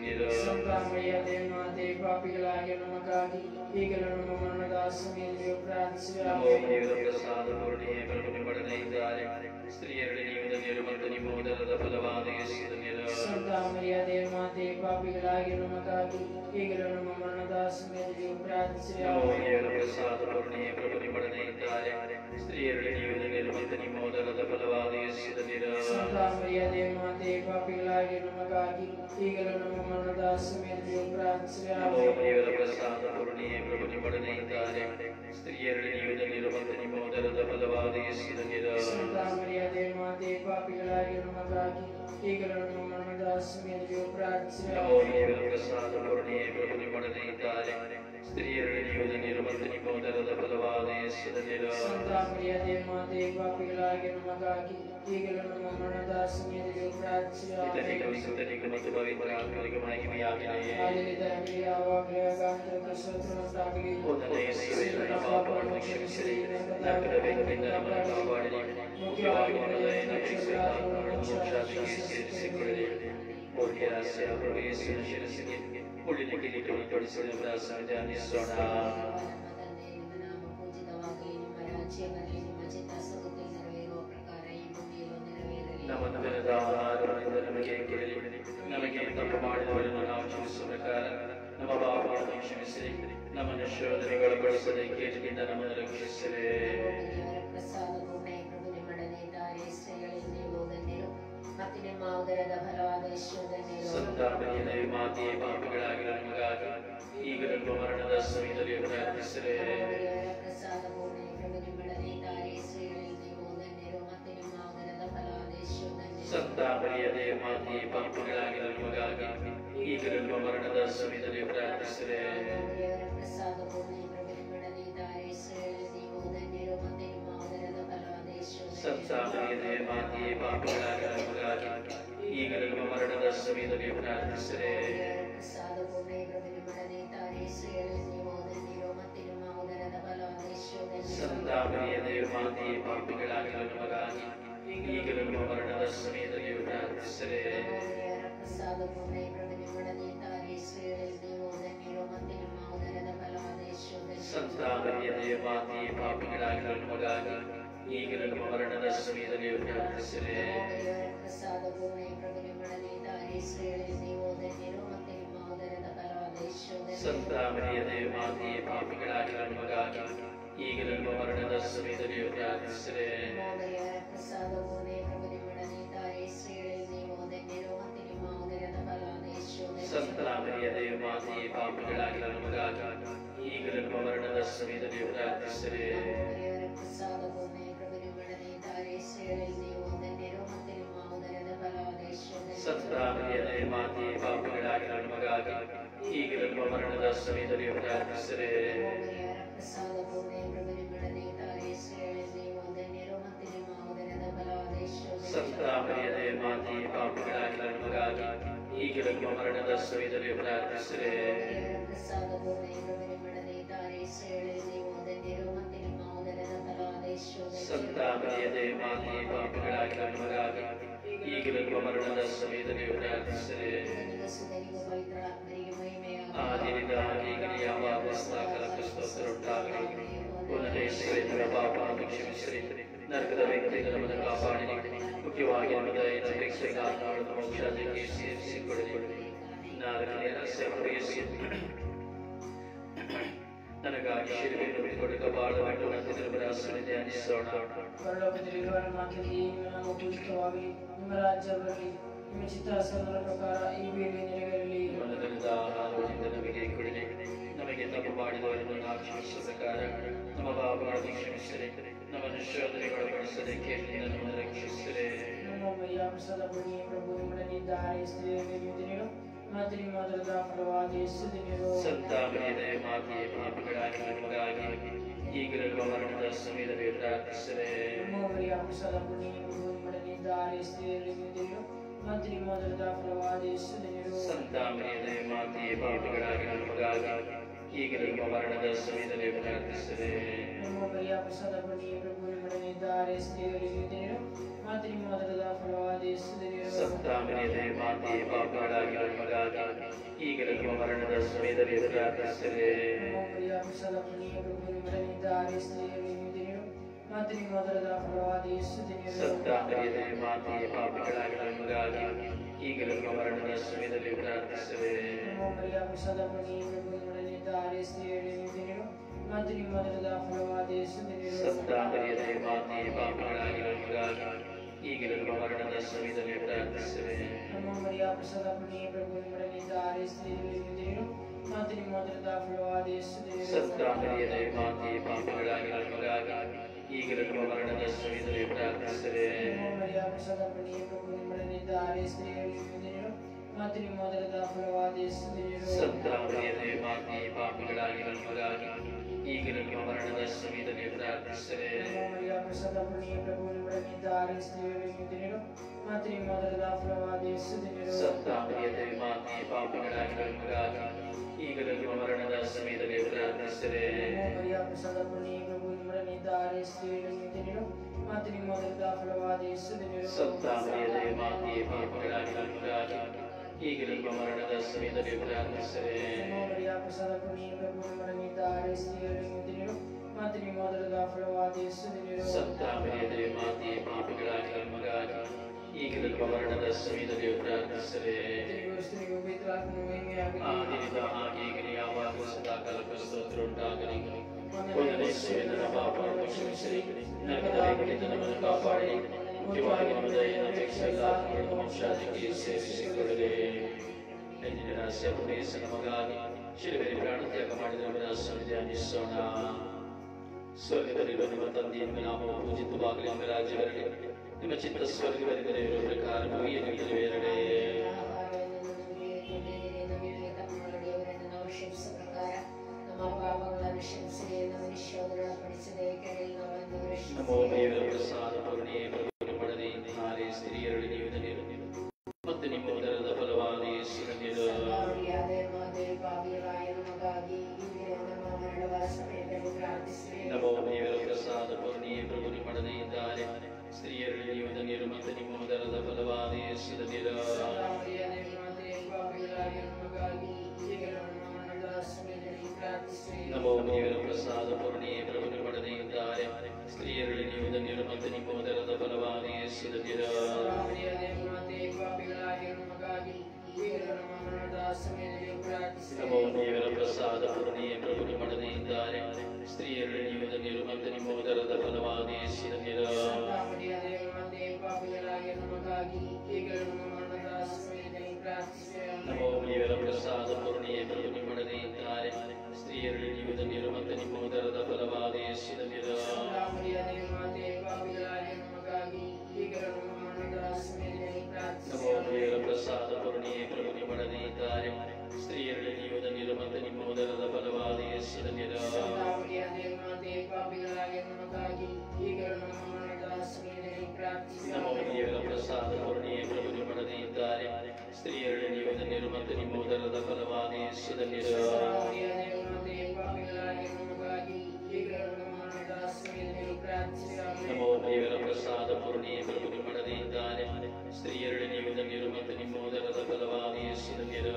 ಯೇಸುವಿನ ಸಂತ ಮರಿಯ ಮಾತೆ, ಪಾಪಿಗಳಾಗಿ ನಮಗಾಗಿ ಈಗಲೂ ನಮ್ಮ ಮರಣದ ಸಮಯದಲ್ಲಿ ಪ್ರಾರ್ಥಿಸಿರಿ. ನಮೋ ದೇವರ ಪ್ರಸಾದ ಕರುಣೆಯ ಪ್ರಭು ಮಾಡದಿದ್ದಾರೆ ಸ್ತ್ರೀಯರಲ್ಲಿ ನೀರು ಮತ್ತು ನಿಮ್ಮ ಉದರದ ಫಲವಾಗಿ ಯೇಸುವಿನ ಸಂತ ಮರಿಯ ಮಾತೆ, ಪಾಪಿಗಳಾಗಿ ನಮಗಾಗಿ ಈಗಲೂ ನಮ್ಮ ಮರಣದ ಸಮಯದಲ್ಲಿ ಪ್ರಾರ್ಥಿಸಿರಿ. ನಮೋ ದೇವರ ಪ್ರಸಾದ ಕರುಣೆಯ ಪ್ರಭು ಮಾಡದಿದ್ದಾರೆ ಸ್ತ್ರೀಯರಲ್ಲಿ ನೀರು ಮತ್ತು ನಿಮ್ಮ ಉದರದ ಫಲವಾಗಿ ಯೇಸುವಿನ ಸಂತ ಮರಿಯ ಮಾತೆ, ಪಾಪಿಗಳಾಗಿ ನಮಗಾಗಿ ಈಗಲೂ ನಮ್ಮ ಮರಣದ ಸಮಯದಲ್ಲಿ ಪ್ರಾರ್ಥಿಸಿರಿ. ನಮೋ ದೇವರ ಪ್ರಸಾದ ಕರುಣೆಯ ಪ್ರಭು ಮಾಡದಿದ್ದಾರೆ ಸ್ತ್ರೀಯರಲ್ಲಿ ನೀರು ಮತ್ತು ನಿಮ್ಮ ಉದರದ ಫಲವಾಗಿ ಯೇಸುವಿನ ಸಂತ ಮರಿಯ ಮಾತೆ, ಪಾಪಿಗಳಾಗಿ ನಮಗಾಗಿ ಈಗಲೂ ನಮ್ಮ ಮರಣದ ಸಮಯದಲ್ಲಿ ಪ್ರಾರ್ಥಿಸಿರಿ. ನಮೋ ದೇವರ ಪ್ರಸಾದ ಕರುಣೆಯ ಪ್ರಭು ಮಾಡದಿದ್ದಾರೆ ಸ್ತ್ರೀಯರಲ್ಲಿ ನೀರು ಮತ್ತು ನಿಮ್ಮ ಉದರದ ಫಲವಾಗಿ ಯೇಸುವಿನ ಸಂತ ಮರಿಯ ಮಾತೆ, ಪಾಪಿಗಳಾಗಿ ನಮಗಾಗಿ ಈಗಲೂ ನಮ್ಮ ಮರಣದ ಸಮಯದಲ್ಲಿ ಪ್ರಾರ್ಥಿಸಿರಿ. ಪಿತನಿಗೂ ಸುತನಿಗೂ ಮತ್ತು ಪವಿತ್ರ ಆತ್ಮನಿಗೂ ಮಹಿಮೆಯಾಗಲಿ. ಆದಿಯಲ್ಲಿ ಯಾವಾಗಲೂ ಆಗಾಂತರಕ್ಕೂ ಸ್ತೋತ್ರವುಂಟಾಗಲಿ. ಒಂದನೇ ಯೇಸುವೇ, ನನ್ನ ಪಾಪಗಳನ್ನು ಕ್ಷಮಿಸಿರಿ, ನರಕದ ಬೆಂಕಿಯಿಂದ ನಮ್ಮನ್ನು ಕಾಪಾಡಿರಿ, ಮುಖ್ಯವಾಗಿ ನಮ್ಮನ್ನು ರಕ್ಷಿಸಿಕೊಳ್ಳಿ, ಮೋಕ್ಷಾದಿಗೆ ಸೇರಿಸಿಕೊಳ್ಳಿರಿ. ಮೂರನೇ ರಹಸ್ಯ, ಪ್ರಭು ಯೇಸುವಿನ ಶಿರಸ್ಸಿಗೆ ಮುಳ್ಳಿನ ಕಿರೀಟವನ್ನು ತೊಡಿಸಿದ ಉಲ್ಲಾಸವನ್ನು ಧ್ಯಾನಿಸೋಣ. ನಮ್ಮ ದಿನದ ಆಹಾರವನ್ನು ನಮಗೆ ಕೊಡಿರಿ, ನಮಗೆ ತಪ್ಪು ಮಾಡಿದವರನ್ನು ನಾವು ಕ್ಷಮಿಸುವ ಪ್ರಕಾರ ನಮ್ಮ ಪಾಪಗಳನ್ನು ಕ್ಷಮಿಸಿರಿ, ನಮ್ಮನ್ನು ಶೋಧನೆಗಳ ಬಳಸದೆ ಕೇಟಿನಿಂದ ನಮ್ಮನ್ನು ರಕ್ಷಿಸಿರಿ. ಸಂತ ಮರಿಯ ಮಾತೆ, ಪಾಪಿಗಳಾಗಿರುವ ನಮಗಾಗಿ ಈಗಲೂ ನಮ್ಮ ಮರಣದ ಸಮಯದಲ್ಲಿ ಪ್ರಾರ್ಥಿಸಿರಿ. ಸಂತ ಮರಿಯ ಮಾತೆ, ಪಾಪಿಗಳಾಗಿರುವ ನಮಗಾಗಿ ಈಗಲೂ ನಮ್ಮ ಮರಣದ ಸಮಯದಲ್ಲಿ ಪ್ರಾರ್ಥಿಸಿರಿ. ಸಂತ ಮರಿಯ ಮಾತೆ, ಪಾಪಿಗಳಾಗಿರುವ ನಮಗಾಗಿ ಈಗಲೂ ನಮ್ಮ ಮರಣದ ಸಮಯದಲ್ಲಿ ಪ್ರಾರ್ಥಿಸಿರಿ. ಸಂತ ಮರಿಯ ಮಾತೆ, ಪಾಪಿಗಳಾಗಿರುವ ನಮಗಾಗಿ ಈಗಲೂ ನಮ್ಮ ಮರಣದ ಸಮಯದಲ್ಲಿ ಪ್ರಾರ್ಥಿಸಿರಿ. ಸಂತ ಮರಿಯ ಮಾತೆ, ಪಾಪಿಗಳಾಗಿರುವ ನಮಗಾಗಿ ಈಗಲೂ ನಮ್ಮ ಮರಣದ ಸಮಯದಲ್ಲಿ ಪ್ರಾರ್ಥಿಸಿರಿ. ಸಂತ ಮರಿಯ ಮಾತೆ, ಪಾಪಿಗಳಾಗಿರುವ ನಮಗಾಗಿ ಈಗಲೂ ನಮ್ಮ ಮರಣದ ಸಮಯದಲ್ಲಿ ಪ್ರಾರ್ಥಿಸಿರಿ. ಸಂತ ಮರಿಯ ಮಾತೆ, ಪಾಪಿಗಳಾಗಿರುವ ನಮಗಾಗಿ ಈಗಲೂ ನಮ್ಮ ಮರಣದ ಸಮಯದಲ್ಲಿ ಪ್ರಾರ್ಥಿಸಿರಿ. ಸಂತ ಮರಿಯ ಮಾತೆ, ಪಾಪಿಗಳಾಗಿರುವ ನಮಗಾಗಿ ಈಗಲೂ ನಮ್ಮ ಮರಣದ ಸಮಯದಲ್ಲಿ ಪ್ರಾರ್ಥಿಸಿರಿ. ಸಂತ ಮರಿಯ ಮಾತೆ, ಪಾಪಿಗಳಾಗಿರುವ ನಮಗಾಗಿ ಈಗಲೂ ನಮ್ಮ ಮರಣದ ಸಮಯದಲ್ಲಿ ಪ್ರಾರ್ಥಿಸಿರಿ. ಸಂತ ಮರಿಯ ಮಾತೆ, ಪಾಪಿಗಳಾಗಿರುವ ನಮಗಾಗಿ ಈಗಲೂ ನಮ್ಮ ಮರಣದ ಸಮಯದಲ್ಲಿ ಪ್ರಾರ್ಥಿಸಿರಿ. ಸಾಗಲಿ. ಉನ್ನತ ಹೆಸರಿನ ಪಾಪವನ್ನು ಕ್ಷಮಿಸಿರಿ, ನರಕದ ಬೆಂಕಿಯಿಂದ ನಮ್ಮನ್ನು ಕಾಪಾಡಿರಿ, ಮುಖ್ಯವಾಗಿ ನಮ್ಮ ದಯೆಯಿಂದ ಅಪೇಕ್ಷೆಗೆ ಆತ್ಮಗಳನ್ನು ಮೋಕ್ಷಕ್ಕೆ ಸೇರಿಸಿಕೊಳ್ಳಿರಿ. ನಾಲ್ಕನೆಯ ರಹಸ್ಯ, ನನಗಾಗಿ ಶಿಲುಬೆಯನ್ನು ಹೊತ್ತುಕೊಂಡು ಕಪಾಳವನ್ನು ನಂತರ ಧ್ಯಾನಿಸೋಣ. ಪರಲೋಕದಲ್ಲಿರುವ ನಮ್ಮ ತಂದೆಯೇ, ನಿಮ್ಮ ನಾಮವು ಪೂಜಿತವಾಗಲಿ, ನಿಮ್ಮ ರಾಜ್ಯ ಬರಲಿ, ನಿಮ್ಮ ಚಿತ್ತಾಸನದ ಪ್ರಕಾರ ಈ ಭೂಮಿಯಲ್ಲಿ ನೆರವೇರಲಿ. ಮನದಿಂದ ಆಹಾರದಿಂದ ನಮಗೆ ಕೊಡಿರಿ, ನಮಗೆ ತಪ್ಪು ಮಾಡಿದವರನ್ನು ನಾವು ಕ್ಷಮಿಸುವ ಪ್ರಕಾರ ನಮ್ಮ ಪಾಪಗಳನ್ನು ಕ್ಷಮಿಸಿರಿ, ನಮ್ಮನ್ನು ಶೋಧನೆಗೊಳಪಡಿಸದೆ ಕೇಳಿನಿಂದ ನಮ್ಮನ್ನು ರಕ್ಷಿಸಿರಿ. ನಮ್ಮ ಮರಿಯ ಪ್ರಸಾದ ಪುಣ್ಯ ಪ್ರಭು ನಿಮ್ಮೊಡನಿದ್ದಾರೆ, ಸ್ತ್ರೀಯರಲ್ಲಿ ನೀವು ಮತ್ತು ನಿಮ್ಮ ಉದರದ ಫಲವಾದ ಯೇಸು ಧನ್ಯರು. ಸಂತ ಮರಿಯೇ, ಮಾತೆಯೇ, ಪಾಪಿಗಳಾಗಿ ನಮಗಾಗಿ ಈಗಲೂ ನಮ್ಮ ಮರಣದ ಸಮಯದಲ್ಲಿ ಪ್ರಾರ್ಥಿಸಿರಿ. ನಮ್ಮ ಮರಿಯ ಪ್ರಸಾದ ಪುಣ್ಯ ಪ್ರಭು ನಿಮ್ಮೊಡನಿದ್ದಾರೆ, ಸ್ತ್ರೀಯರಲ್ಲಿ ನೀವು ಮತ್ತು ನಿಮ್ಮ ಉದರದ ಫಲವಾದ ಯೇಸು ಧನ್ಯರು. ಸಂತ ಮರಿಯೇ, ಮಾತೆಯೇ, ಪಾಪಿಗಳಾಗಿ ನಮಗಾಗಿ ಈಗಲೂ ನಮ್ಮ ಮರಣದ ಸಮಯದಲ್ಲಿ ಪ್ರಾರ್ಥಿಸಿರಿ. ನಮ್ಮ ಮರಿಯ ಪ್ರಸಾದ ಪುಣ್ಯ ಪ್ರಭು ನಿಮ್ಮೊಡನಿದ್ದಾರೆ, ಸ್ತ್ರೀಯರಲ್ಲಿ ನೀವು ಮತ್ತು ನಿಮ್ಮ ಉದರದ ಫಲವಾದ ಯೇಸು ಧನ್ಯರು. ಸಂತ ಮರಿಯೇ, ಮಾತೆಯೇ, ಪಾಪಿಗಳಾಗಿ ನಮಗಾಗಿ ಈಗಲೂ ನಮ್ಮ ಮರಣದ ಸಮಯದಲ್ಲಿ ಪ್ರಾರ್ಥಿಸಿರಿ. ನಮ್ಮ ಮರಿಯ ಪ್ರಸಾದ ಪುಣ್ಯ ಪ್ರಭು ನಿಮ್ಮೊಡನಿದ್ದಾರೆ, ಸ್ತ್ರೀಯರಲ್ಲಿ ನೀವು ಮತ್ತು ನಿಮ್ಮ ಉದರದ ಫಲವಾದ ಯೇಸು ಧನ್ಯರು. ಸಂತ ಮರಿಯೇ, ಮಾತೆಯೇ, ಪಾಪಿಗಳಾಗಿ ನಮಗಾಗಿ ಈಗಲೂ ನಮ್ಮ ಮರಣದ ಸಮಯದಲ್ಲಿ ಪ್ರಾರ್ಥಿಸಿರಿ. ನಮ್ಮ ಮರಿಯ ಪ್ರಸಾದ ಪುಣ್ಯ ಪ್ರಭು ನಿಮ್ಮೊಡನಿದ್ದಾರೆ, ಸ್ತ್ರೀಯರಲ್ಲಿ ನೀವು ಮತ್ತು ನಿಮ್ಮ ಉದರದ ಫಲವಾದ ಯೇಸು ಧನ್ಯರು. ಸಂತ ಮರಿಯೇ, ಮಾತೆಯೇ, ಪಾಪಿಗಳಾಗಿ ನಮಗಾಗಿ ಈಗಲೂ ನಮ್ಮ ಮರಣದ ಸಮಯದಲ್ಲಿ ಪ್ರಾರ್ಥಿಸಿರಿ. ನಮ್ಮ ಮರಿಯ ಪ್ರಸಾದ ಪುಣ್ಯ ಪ್ರಭು ನಿಮ್ಮೊಡನಿದ್ದಾರೆ, ಸ್ತ್ರೀಯರಲ್ಲಿ ನೀವು ಮತ್ತು ನಿಮ್ಮ ಉದರದ ಫಲವಾದ ಯೇಸು ಧನ್ಯರು. ಸಂತ ಮರಿಯೇ, ಮಾತೆಯೇ, ಪಾಪಿಗಳಾಗಿ ನಮಗಾಗಿ ಈಗಲೂ ನಮ್ಮ ಮರಣದ ಸಮಯದಲ್ಲಿ ಪ್ರಾರ್ಥಿಸಿರಿ. ನಮ್ಮ ಮರಿಯ ಪ್ರಸಾದ ಪುಣ್ಯ ಪ್ರಭು ನಿಮ್ಮೊಡನಿದ್ದಾರೆ, ಸ್ತ್ರೀಯರಲ್ಲಿ ನೀವು ಮತ್ತು ನಿಮ್ಮ ಉದರದ ಫಲವಾದ ಯೇಸು ಧನ್ಯರು. ಸಂತ ಮರಿಯೇ, ಮಾತೆಯೇ, ಪಾಪಿಗಳಾಗಿ ನಮಗಾಗಿ ಈಗಲೂ ನಮ್ಮ ಮರಣದ ಸಮಯದಲ್ಲಿ ಪ್ರಾರ್ಥಿಸಿರಿ. ನಮ್ಮ ಮರಿಯ ಪ್ರಸಾದ ಪುಣ್ಯ ಪ್ರಭು ನಿಮ್ಮೊಡನಿದ್ದಾರೆ, ಸ್ತ್ರೀಯರಲ್ಲಿ ನೀವು ಮತ್ತು ನಿಮ್ಮ ಉದರದ ಫಲವಾದ ಯೇಸು ಧನ್ಯರು. ಸಂತ ಮರಿಯೇ, ಮಾತೆಯೇ, ಪಾಪಿಗಳಾಗಿ ನಮಗಾಗಿ ಈಗಲೂ ನಮ್ಮ ಮರಣದ ಸಮಯದಲ್ಲಿ ಪ್ರಾರ್ಥಿಸಿರಿ. ನಮ್ಮ ಮರಿಯ ಪ್ರಸಾದ ಪುಣ್ಯ ಪ್ರಭು ನಿಮ್ಮೊಡನಿದ್ದಾರೆ, ಸ್ತ್ರೀಯರಲ್ಲಿ ನೀವು ಮತ್ತು ನಿಮ್ಮ ಉದರದ ಫಲವಾದ ಯೇಸು ಧನ್ಯರು. ಸಂತ ಮರಿಯೇ, ಮಾತೆಯೇ, ಪಾಪಿಗಳಾಗಿ ನಮಗಾಗಿ ಈಗಲೂ ನಮ್ಮ ಮರಣದ ಸಮಯದಲ್ಲಿ ಪ್ರಾರ್ಥಿಸಿರಿ. ನಮ್ಮ ಮರಿಯ ಪ್ರಸಾದ ಪುಣ್ಯ ಪ್ರಭು ನಿಮ್ಮೊಡನಿದ್ದಾರೆ, ಸ್ತ್ರೀಯರಲ್ಲಿ ನೀವು ಮತ್ತು ನಿಮ್ಮ ಉದರದ ಫಲವಾದ ಯೇಸು ಧನ್ಯರು. ಸಂತ ಮರಿಯೇ, ಮಾತೆಯೇ, ಪಾಪಿಗಳಾಗಿ ನಮಗಾಗಿ ಈಗಲೂ ನಮ್ಮ ಮರಣದ ಸಮಯದಲ್ಲಿ ಪ್ರಾರ್ಥಿಸಿರಿ. ಸ್ತ್ರೀಗೂ ಪಿತೃತ್ವಕ್ಕೂ ಮಹಿಮೆಯಾಗಲಿ. ಆದಿಯಿಂದ ಹಾಗೆ ಈಗಲೂ ಯಾವಾಗಲೂ ಸದಾಕಾಲಕ್ಕೂ ಸ್ತೋತ್ರ ಉಂಟಾಗಲಿ. ಒಂದನೇ ಸೇವೆಯ ಪಾಪವನ್ನು ಕ್ಷಮಿಸಿರಿ, ನರಕದ ಬೆಂಕಿಯಿಂದ ನಮ್ಮನ್ನು ಕಾಪಾಡಿರಿ, ಮುಖ್ಯವಾಗಿ ನಮ್ಮ ದಯೆಯನ್ನು ಅಪೇಕ್ಷೆಗೆ ಆತ್ಮಗಳನ್ನು ಮೋಕ್ಷಕ್ಕೆ ಸೇರಿಸಿಕೊಳ್ಳಿರಿ. ಐದನೇ ರಹಸ್ಯ, ಯೇಸು ನಮಗಾಗಿ ಶಿಲುಬೆಯಲ್ಲಿ ಪ್ರಾಣತ್ಯಾಗ ಮಾಡಿದ ನಮ್ಮ ದಾಸರನ್ನು ಧ್ಯಾನಿಸೋಣ. ಸ್ವರ್ಗದಲ್ಲಿರುವ ನಿಮ್ಮ ತಂದೆಯ ನಾಮವು ಪೂಜಿತವಾಗಲಿ, ನಿಮ್ಮ ರಾಜ್ಯ ಬರಲಿ, ನಿಮ್ಮ ಚಿತ್ತ ಸ್ವರ್ಗದಲ್ಲಿ ನೆರವೇರುವ ಪ್ರಕಾರ ಭೂಮಿಯಲ್ಲಿ ನೆರವೇರಲಿ. ನಮೋ ದೇವರ ಪ್ರಸಾದ ಪೂರ್ಣಿಯೇ ಪ್ರಭು ಪಡೆದಿ ನಾರೇ ಸ್ತ್ರೀಯರಲ್ಲಿ ನೀವು ಧನ್ಯರು, ಮತ್ತು ನಿಮ್ಮ ಉದರದ ಫಲವಾದ ಯೇಸು ಧನ್ಯರು. ನಮೋ ದೇವರ ಪ್ರಸಾದ ಪೂರ್ಣಿಯೇ ಪ್ರಭು ಪಡೆದಿ ಇದ್ದಾರೆ, ಸ್ತ್ರೀಯರಲ್ಲಿ ನೀವು ಧನ್ಯರು, ಮತ್ತು ನಿಮ್ಮ ಉದರದ ಫಲವಾದ ಯೇಸು ಧನ್ಯರು. ನಮೋ ದೇವರ ಪ್ರಸಾದ ಪೂರ್ಣಿಯೇ ಪ್ರಭು ಪಡೆದಿ ಇದ್ದಾರೆ, ಸ್ತ್ರೀಯರಲ್ಲಿ ನೀವು ಧನ್ಯರು, ಮತ್ತು ನಿಮ್ಮ ಉದರದ ಫಲವಾದ ಯೇಸು ಧನ್ಯರು. ನಮೋ ದೇವರ ಪ್ರಸಾದ ಪೂರ್ಣಿಯೇ ಪ್ರಭು ಪಡೆದಿ ಇದ್ದಾರೆ, ಸ್ತ್ರೀಯರಲ್ಲಿ ನೀವು ಧನ್ಯರು, ಮತ್ತು ನಿಮ್ಮ ಉದರದ ಫಲವಾದ ಯೇಸು ಧನ್ಯರು. ನಮೋ ದೇವರ ಪ್ರಸಾದ ಪೂರ್ಣಿಯೇ ಪ್ರಭು ಪಡೆದಿ ಇದ್ದಾರೆ, ಸ್ತ್ರೀಯರಲ್ಲಿ ನೀವು ಧನ್ಯರು, ಮತ್ತು ನಿಮ್ಮ ಉದರದ ಫಲವಾದ ಯೇಸು ಧನ್ಯರು. ನಮೋ ದೇವರ ಪ್ರಸಾದ ಪೂರ್ಣಿಯೇ ಪ್ರಭು ಪಡೆದಿ ಇದ್ದಾರೆ, ಸ್ತ್ರೀಯರಲ್ಲಿ ನೀವು ಧನ್ಯರು, ಮತ್ತು ನಿಮ್ಮ ಉದರದ ಫಲವಾದ ಯೇಸು ಧನ್ಯರು. ನಮೋ ದೇವರ ಪ್ರಸಾದ ಪೂರ್ಣಿಯೇ ಪ್ರಭು ಪಡೆದಿ ಇದ್ದಾರೆ, ಸ್ತ್ರೀಯರಲ್ಲಿ ನೀವು ಧನ್ಯರು, ಮತ್ತು ನಿಮ್ಮ ಉದರದ ಫಲವಾದ ಯೇಸು ಧನ್ಯರು. ನಮೋ ದೇವರ ಪ್ರಸಾದ ಪೂರ್ಣಿಯೇ ಪ್ರಭು ಪಡೆದಿ ಇದ್ದಾರೆ, ಸ್ತ್ರೀಯರಲ್ಲಿ ನೀವು ಧನ್ಯರು, ಮತ್ತು ನಿಮ್ಮ ಉದರದ ಫಲವಾದ ಯೇಸು ಧನ್ಯರು.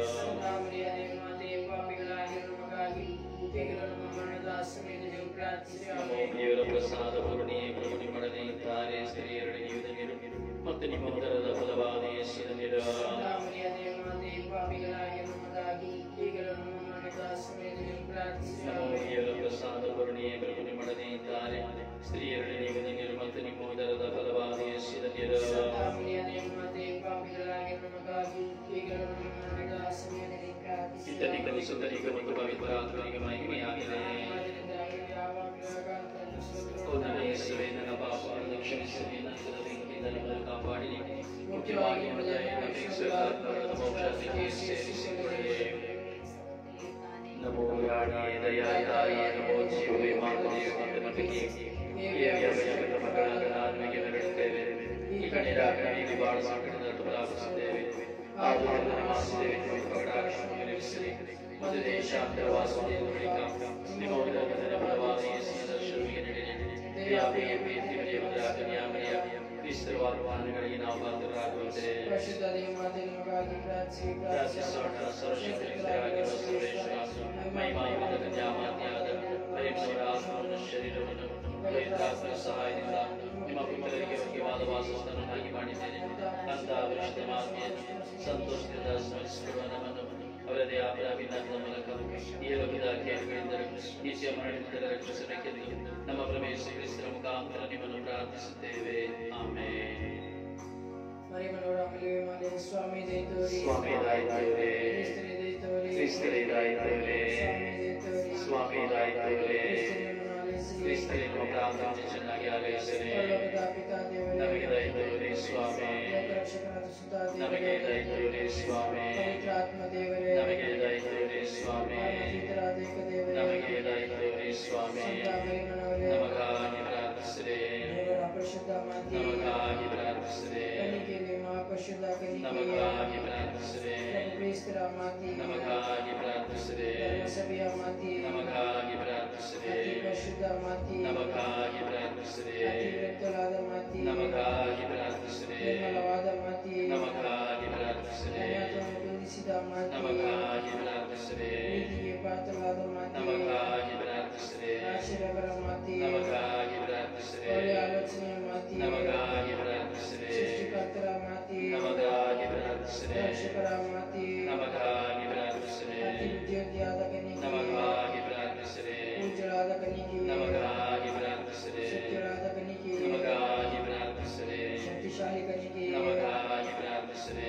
ಸುತನಿಗೂ ಮತ್ತು ಪವಿತ್ರ ಆತ್ಮನಿಗೆ ಮಹಿಮೆಯಾಗಿದೆ. ಓದನೆ ಯೇಸುವೇ, ನನ್ನ ಪಾಪಗಳನ್ನು ಕ್ಷಮಿಸಿರಿ, ನರಕದ ಬೆಂಕಿಯಿಂದ ನಮ್ಮನ್ನು ಕಾಪಾಡಿರಿ, ಮುಖ್ಯವಾಗಿ ಮೋಕ್ಷಕ್ಕೆ ಸೇರಿಸಿಕೊಳ್ಳಿರಿ. ನಮೋ ಯಾಣಿಯೇ ದಯಾತಾಯಿಯೇ, ನಮೋ ಜೀವವೇ ಮಾತನೆಯೇ ನಂಬಿಕೆ ಮಕ್ಕಳಾದ ಆತ್ಮೆಗೆ ನಡೆಯುತ್ತೇವೆ. ಈ ಕಣ್ಣೀರಾಗಲಿ ಬಾಳ ಸಂಕಟದ ಪ್ರಾರ್ಥಿಸುತ್ತೇವೆ. ಆದರೂ ನಮಾಸಿದ್ದೇವೆ, ಕಟಾಕ್ಷಿಸಿ ಮದುವೆ ಶಾಂತವಾಸನೆ ನಿಮ್ಮ ಉನ್ನತದ ಬಲವಾದ ಯೇಸುವಿನ ದರ್ಶನಕ್ಕೆ ನಡೆಯಿರಿ. ದೇವಾಲಯ ಪ್ರೀತಿ ಮನೆಯ ವಿಸ್ತೃತವಾದ ವಾಹನಗಳಿಗೆ ನಾವು ಪಾತ್ರರಾಗುವಂತೆ ಪ್ರಾರ್ಥಿಸೋಣ. ಸರ್ವಶಕ್ತರಾಗಿರುವ ಸರ್ವೇಶ್ವರ, ಮಹಿಮಾಯುಕ್ತ ಕನ್ಯಾಮಾತೆಯಾದ ಪ್ರೇಮವರ ಆತ್ಮವನ್ನು ಶರೀರವನ್ನು ಪವಿತ್ರಾತ್ಮನ ಸಹಾಯದಿಂದ ನಿಮ್ಮ ಪುತ್ರರಿಗೆ ಯೋಗ್ಯವಾದ ವಾಸಸ್ಥಾನವಾಗಿ ಮಾಡಿದ್ದೇನೆ. ಅಂತ ಪರಿಶುದ್ಧ ಮಾತೆಯನ್ನು ಸಂತೋಷದಿಂದ ಸ್ಮರಿಸಿಕೊಳ್ಳುವ ನಮ್ಮನ್ನು ಅವರದೇ ಅಪರಾಧಿನಾದ ಮೂಲಕ ಈ ಲೋಕದ ಕೇಡುಗಳಿಂದಲೂ ನಿತ್ಯ ಮರಣದಿಂದ ರಕ್ಷಿಸಬೇಕೆಂದು ನಮ್ಮ ಪ್ರಭು ಯೇಸು ಕ್ರಿಸ್ತರ ಮುಖಾಂತರ ನಿಮ್ಮನ್ನು ಪ್ರಾರ್ಥಿಸುತ್ತೇವೆ. ಆಮೆನ್. ಸ್ವಾಮಿ ದಯತೋರಿ, ಸ್ವಾಮಿ ದಯತೋರಿ, ಕ್ರಿಸ್ತರೇ ದಯತೋರಿ, ಸ್ವಾಮಿ ದಯತೋರಿ, ಕ್ರಿಸ್ತರೇ ನಿಮ್ಮ ಪ್ರಾರ್ಥನೆ ಚೆನ್ನಾಗಿ ಆಲೈಸಿರಿ. ನಮಗೆ ದಯತೋರಿ ಸ್ವಾಮಿ, ನಮಗೆ ದಯತೋರಿ ಸ್ವಾಮಿ, ನಮಗೆ ದಯತೋರಿ ಸ್ವಾಮಿ, ನಮಗೆ ದಯತೋರಿ ಸ್ವಾಮಿ. ನಮಗಾಗಿ ಪ್ರಾರ್ಥಿಸಿರಿ, ನಮಗಾಗಿ ಪ್ರಾರ್ಥಿಸಿರಿ, ನಮಗಾಗಿ ಪ್ರಾರ್ಥಿಸಿರಿ, ನಮಗಾಗಿ ಪ್ರಾರ್ಥಿಸಿರಿ, ನಮಗಾಗಿ ಪ್ರಾರ್ಥಿಸಿರಿ, ನಮಗಾಗಿ ಪ್ರಾರ್ಥಿಸಿರಿ, ನಮಗಾಗಿ ಪ್ರಾರ್ಥಿಸಿರಿ, ನಮಗಾಗಿ ಪ್ರಾರ್ಥಿಸಿರಿ, ನಮಗಾಗಿ ಪ್ರಾರ್ಥಿಸಿರಿ, ನಮಗಾಗಿ ಪ್ರಾರ್ಥಿಸಿರಿ, ನಮಗಾಗಿ ಪ್ರಾರ್ಥಿಸಿರಿ, ನಮಗಾಗಿ ಪ್ರಾರ್ಥಿಸಿರಿ, ನಮಗಾಗಿ ಪ್ರಾರ್ಥಿಸಿರಿ, ನಮಗಾಗಿ ಪ್ರಾರ್ಥಿಸಿರಿ, ನಮಗಾಗಿ ಪ್ರಾರ್ಥಿಸಿರಿ, ನಮಗಾಗಿ ಪ್ರಾರ್ಥಿಸಿರಿ, ನಮಗಾಗಿ ಪ್ರಾರ್ಥಿಸಿರಿ, ಶಕ್ತಿಶಾಲಿ ಕನಿಗೆ, ನಮಗಾಗಿ ಪ್ರಾರ್ಥಿಸಿರಿ,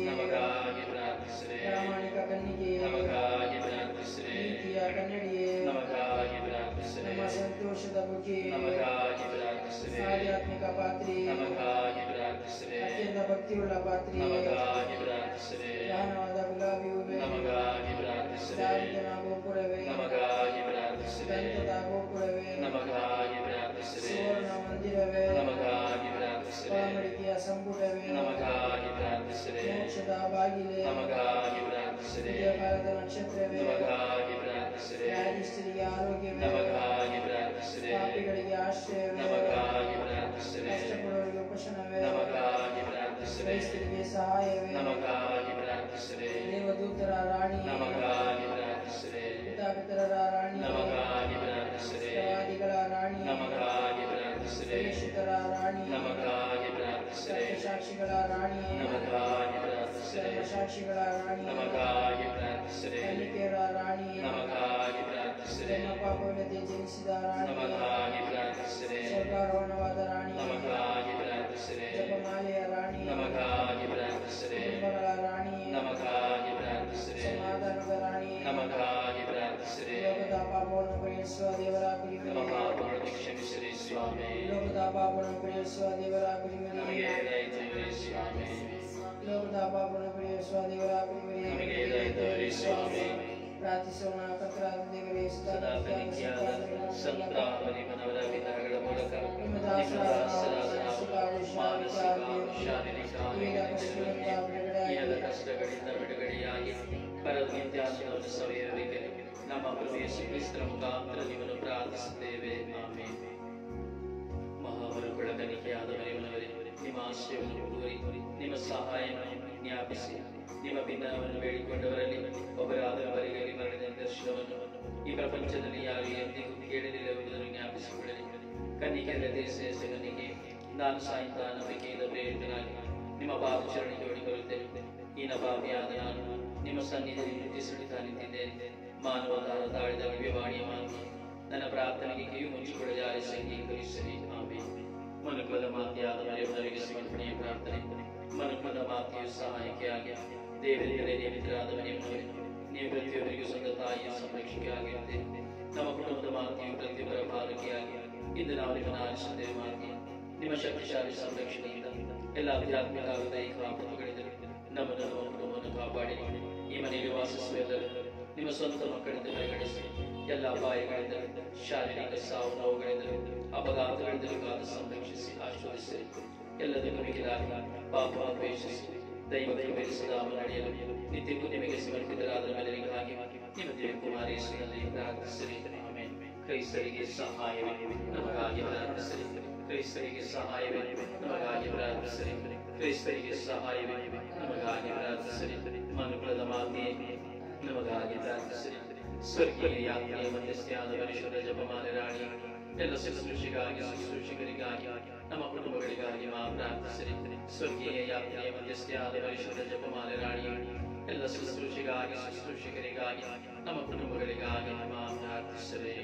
ನಮಗಾಗಿ ಪ್ರಾರ್ಥಿಸಿರಿ, ಪ್ರಾಮಾಣಿಕ ಕನ್ನಿಗೆ, ನಮಗಾಗಿ ಪ್ರಾರ್ಥಿಸಿರಿ, ಪ್ರೀತಿಯ ಕನ್ನಡಿಯೇ, ನಮಗಾಗಿ ಪ್ರಾರ್ಥಿಸಿರಿ, ನಮ್ಮ ಸಂತೋಷದ ಬಗ್ಗೆ, ನಮಗಾಗಿ ಪ್ರಾರ್ಥಿಸಿರಿ, ಆಧ್ಯಾತ್ಮಿಕ ಪಾತ್ರಿ, ನಮಗಾಗಿ ಪ್ರಾರ್ಥಿಸಿರಿ, ಅತ್ಯಂತ ಭಕ್ತಿಯುಳ್ಳ ಪಾತ್ರಿ, ನಮಗಾಗಿ ಪ್ರಾರ್ಥಿಸಿರಿ, ಜ್ಞಾನವಾದ ಗುಲಾಬಿ ಹೂವೆ, ನಮಗಾಗಿ ಪ್ರಾರ್ಥಿಸಿರಿ, ದಾವಿದನ ಗೋಪುರವೇ, ನಮಗಾಗಿ ಪ್ರಾರ್ಥಿಸಿರಿ, ದಂತದ ಗೋಪುರವೇ, ನಮಗಾಗಿ ಪ್ರಾರ್ಥಿಸಿರಿ, ಸುವರ್ಣ ಮಂದಿರವೇ, ನಮಗಾಗಿ ಪ್ರಾರ್ಥಿಸಿರಿ, ಪರಮಡಿಕೆಯ ಸಂಪುಟವೇ, ನಮಗಾಗಿ ಪ್ರಾರ್ಥಿಸಿರಿ, ಮೋಕ್ಷದ ಬಾಗಿಲೇ, ನಮಗಾಗಿ ಪ್ರಾರ್ಥಿಸಿರಿ, ಕಾಲದ ನಕ್ಷತ್ರವೇ, ನಮಗಾಗಿ ಪ್ರಾರ್ಥಿಸಿರಿ, ವ್ಯಾಧಿಸ್ಥರಿಗೆ ಆರೋಗ್ಯವೇ, ನಮಗಾಗಿ ಪ್ರಾರ್ಥಿಸಿರಿ, ಪಾಪಿಗಳಿಗೆ ಆಶ್ರಯವೇ, ನಮಗಾಗಿ ಪ್ರಾರ್ಥಿಸಿರಿ, ಕಷ್ಟಪಡುವವರಿಗೆ ಉಪಶಮನವೇ, ನಮಗಾಗಿ ಪ್ರಾರ್ಥಿಸಿರಿ, ಕ್ರೈಸ್ತರಿಗೆ ಸಹಾಯವೇ, ನಮಗಾಗಿ ಪ್ರಾರ್ಥಿಸಿರಿ, ದೇವದೂತರ ರಾಣಿ, ನಮಗಾಗಿ ಪ್ರಾರ್ಥಿಸಿರಿ, ಪಿತಾಪಿತರರ ರಾಣಿ, ನಮಗಾಗಿ ಪ್ರಾರ್ಥಿಸಿರಿ, ಪ್ರವಾದಿಗಳ ರಾಣಿ, ನಮಗಾಗಿ ಪ್ರಾರ್ಥಿಸಿರಿ, ಪ್ರೇಷಿತರ ರಾಣಿ, ನಮಗಾಗಿ ಪ್ರಾರ್ಥಿಸಿರಿ, ಸಾಕ್ಷಿಗಳ ರಾಣಿ, ನಮಗಾಗಿ ಪ್ರಾರ್ಥಿಸಿರಿ, ಸಾಕ್ಷಿಗಳ ರಾಣಿ, ನಮಗಾಗಿ ಪ್ರಾರ್ಥಿಸಿರಿ, ಕನ್ನಿಕೆಯರ ರಾಣಿ, ನಮಗಾಗಿ ಪ್ರಾರ್ಥಿಸಿರಿ, ನಮ್ಮ ಪಾಪವಿಲ್ಲದೆ ಜನಿಸಿದ ರಾಣಿ, ನಮಗಾಗಿ ಪ್ರಾರ್ಥಿಸಿರಿ, ಸ್ವರ್ಗಾರೋಹಣವಾದ ರಾಣಿ, ನಮಗಾಗಿ ಪ್ರಾರ್ಥಿಸಿರಿ, ಜಪಮಾಲೆಯ ರಾಣಿ, ನಮಗಾಗಿ ಪ್ರಾರ್ಥಿಸಿರಿ, ಕುಟುಂಬಗಳ ರಾಣಿ, ನಮಗಾಗಿ ಪ್ರಾರ್ಥಿಸಿರಿ, ಸಮಾಧಾನದ ರಾಣಿ, ನಮಗಾಗಿ ಪ್ರಾರ್ಥಿಸಿರಿ, ಲೋಕದ ಪಾಪವನ್ನು ಪರಿಹರಿಸುವ ದೇವರ ಕುರಿಮರಿ, ನಮ್ಮ ಪಾಪಗಳನ್ನು ಕ್ಷಮಿಸಿರಿ ಸ್ವಾಮಿ, ಲೋಕದ ಪಾಪವನ್ನು ಪರಿಹರಿಸುವ ದೇವರ ಕುರಿಮರಿ, ನಮಗೆ ದಯತೋರಿ ಸ್ವಾಮಿ, ಲೋಕದ ಪಾಪವನ್ನು ಪರಿಹರಿಸುವ ದೇವರ ಕುರಿಮರಿ, ನಮಗೆ ದಯತೋರಿ ಸ್ವಾಮಿ. ಪ್ರಾರ್ಥಿಸೋಣ. ಕರ್ತನಾದ ದೇವರೇ, ಸದಾ ತನಿಖೆಯಾದ ಸಂತಾಪರಿಮನವರ ವಿಧಾನಗಳ ಮೂಲಕ ನಿಮ್ಮ ದಾಸರಾದ ಮಾನಸಿಕ ಶಾರೀರಿಕ ದೇಹದ ಕಷ್ಟಗಳಿಂದ ಬಿಡುಗಡೆಯಾಗಿ ಪರದ ನಿತ್ಯಾಸನವನ್ನು ಸವಿಯಬೇಕೆ ನಮ್ಮ ಪ್ರಭು ಯೇಸು ಕ್ರಿಸ್ತರ ಮುಖಾಂತರ ನಿಮ್ಮನ್ನು ಪ್ರಾರ್ಥಿಸುತ್ತೇವೆ. ಆಮೆನ್. ಮಹಾಮರುಗಳ ತನಿಖೆಯಾದ ಮರಿಮನವರೇ, ನಿಮ್ಮ ಆಶ್ರಯವನ್ನು ಕೋರಿ ನಿಮ್ಮ ಸಹಾಯವನ್ನು ಜ್ಞಾಪಿಸಿ ನಿಮ್ಮ ಭಿನ್ನವನ್ನು ಬೇಡಿಕೊಂಡವರಲ್ಲಿ ಒಬ್ಬರಾದವರಿಗೆ ಮರಣದ ದರ್ಶನವನ್ನು ಈ ಪ್ರಪಂಚದಲ್ಲಿ ಯಾರು ಎಂದಿಗೂ ಕೇಳಲಿಲ್ಲವೆಂಬುದನ್ನು ಜ್ಞಾಪಿಸಿಕೊಳ್ಳಲಿ. ಕನ್ನಿಕೆಯ ದೇಶನಿಗೆ ನಾನು ಸಾಯಂಕಾಲ ನಂಬಿಕೆಯಿಂದ ಪ್ರೇರಿತನಾಗಿ ನಿಮ್ಮ ಪಾದಚರಣೆಗೆ ಓಡಿ ಬರುತ್ತೇನೆ. ಈ ನಪಾಪಿಯಾದ ನಾನು ನಿಮ್ಮ ಸನ್ನಿಧಿಯಲ್ಲಿ ಮುಟ್ಟಿಸುತ್ತಾ ನಿಂತಿದ್ದೇನೆ. ಮಾನವತಾದ ತಾಳಿದ ವ್ಯವಾಣಿಯ ಮಾತು ನನ್ನ ಪ್ರಾರ್ಥನೆಗೆ ಕಿವಿ ಮುಚ್ಚಿಕೊಳ್ಳದೆ ಆಲಿಸಿ ಅಂಗೀಕರಿಸಲಿ. ಆಮೆನ್. ಮನುಕುಲದ ಮಾತೆಯಾದ ಮರಿಯಮ್ಮನವರಿಗೆ ಸಮರ್ಪಣೆಯ ಪ್ರಾರ್ಥನೆ. ಮನುಕುಲದ ಮಾತೆಯು ಸಹಾಯಕಿಯಾಗಿ ದೇವರಿಗೆ ಮಿತ್ರರಾದ ಮರಿಯಮ್ಮನವರಿಗೆ ನೀವು ಪ್ರತಿಯೊಬ್ಬರಿಗೂ ಸ್ವಂತ ತಾಯಿಯ ಸಂರಕ್ಷಣೆಯಾಗಿರುತ್ತೆ. ನಮ್ಮ ಕುಟುಂಬದ ಮಾತೆಯು ಪ್ರತಿಯೊಬ್ಬರ ಪಾಲಕಿಯಾಗಿ ಇಂದು ನಾವು ನಿಮ್ಮನ್ನು ಆರಿಸುತ್ತೇವೆ. ಮಾತೆ, ನಿಮ್ಮ ಶಕ್ತಿಶಾಲಿ ಸಂರಕ್ಷಣೆಯಿಂದ ಎಲ್ಲ ಆಧ್ಯಾತ್ಮಿಕ ಹಾಗೂ ದೈಹಿಕ ಆಪತ್ತುಗಳಿಂದ ನಮ್ಮನ್ನು ನಮ್ಮ ಕುಟುಂಬವನ್ನು ಕಾಪಾಡಿ ಈ ಮನೆಯಲ್ಲಿ ವಾಸಿಸುವ ಎಲ್ಲರೂ ನಿಮ್ಮ ಸ್ವಂತ ಮಕ್ಕಳಿಂದ ಪರಿಗಣಿಸಿ ಎಲ್ಲ ಅಪಾಯಗಳಿಂದ, ಶಾರೀರಿಕ ಸಾವು ನೋವುಗಳಿಂದ, ಅಪಘಾತಗಳಿಂದಲೂ ಕಾದು ಸಂರಕ್ಷಿಸಿ ಆಶೀರ್ವದಿಸಿರಿ. ಎಲ್ಲದಕ್ಕೂ ಮಿಗಿಲಾಗಿ ಪಾಪವನ್ನು ದ್ವೇಷಿಸಿ ದೈವಕ್ಕೆ ಬೆರೆಸಿದ ನಡೆಯಲು ನಿತ್ಯಕ್ಕೂ ನಿಮಗೆ ಸಮರ್ಪಿತರಾದ ಎಲ್ಲರಿಗಾಗಿ ನಿಮ್ಮ ದೇವಕುಮಾರ ಯೇಸುವಿನಲ್ಲಿ ಪ್ರಾರ್ಥಿಸಿರಿ. ಆಮೆನ್. ಕ್ರೈಸ್ತರಿಗೆ ಸಹಾಯವೇ, ನಮಗಾಗಿ ಪ್ರಾರ್ಥಿಸಿರಿ. ಕ್ರೈಸ್ತರಿಗೆ ಸಹಾಯವೇ, ನಮಗಾಗಿ ಪ್ರಾರ್ಥಿಸಿರಿ. ಕ್ರೈಸ್ತರಿಗೆ ಸಹಾಯವೇ, ನಮಗಾಗಿ ಪ್ರಾರ್ಥಿಸಿರಿ. ಮನುಕುಲದ ಮಾತೆಯೇ, ನಮಗಾಗಿ ಪ್ರಾರ್ಥಿಸಿರಿ. ಸ್ವರ್ಗೀಯ ಯಾತ್ರೆಯ ಮಧ್ಯಸ್ಥಿಯಾದ ಪರಿಶುದ್ಧ ಜಪಮಾಲೆ ರಾಣಿ, ಎಲ್ಲ ಶುಶ್ರೂಷೆಗಾಗಿ ಶುಶ್ರೂಷಕರಿಗಾಗಿ ನಮ್ಮ ಕುಟುಂಬಗಳಿಗಾಗಿ ಮಾ ಪ್ರಾರ್ಥಿಸಿರಿ. ಸ್ವರ್ಗೀಯ ಯಾತ್ರೆಯ ಮಧ್ಯಸ್ಥಿಯಾದ ಪರಿಶುದ್ಧ ಜಪಮಾಲೆ ರಾಣಿ, ಎಲ್ಲ ಶುಶ್ರೂಷೆಗಾಗಿ ಶುಶ್ರೂಷಕರಿಗಾಗಿ ನಮ್ಮ ಕುಟುಂಬಗಳಿಗಾಗಿ ಮಾ ಪ್ರಾರ್ಥಿಸಿರಿ.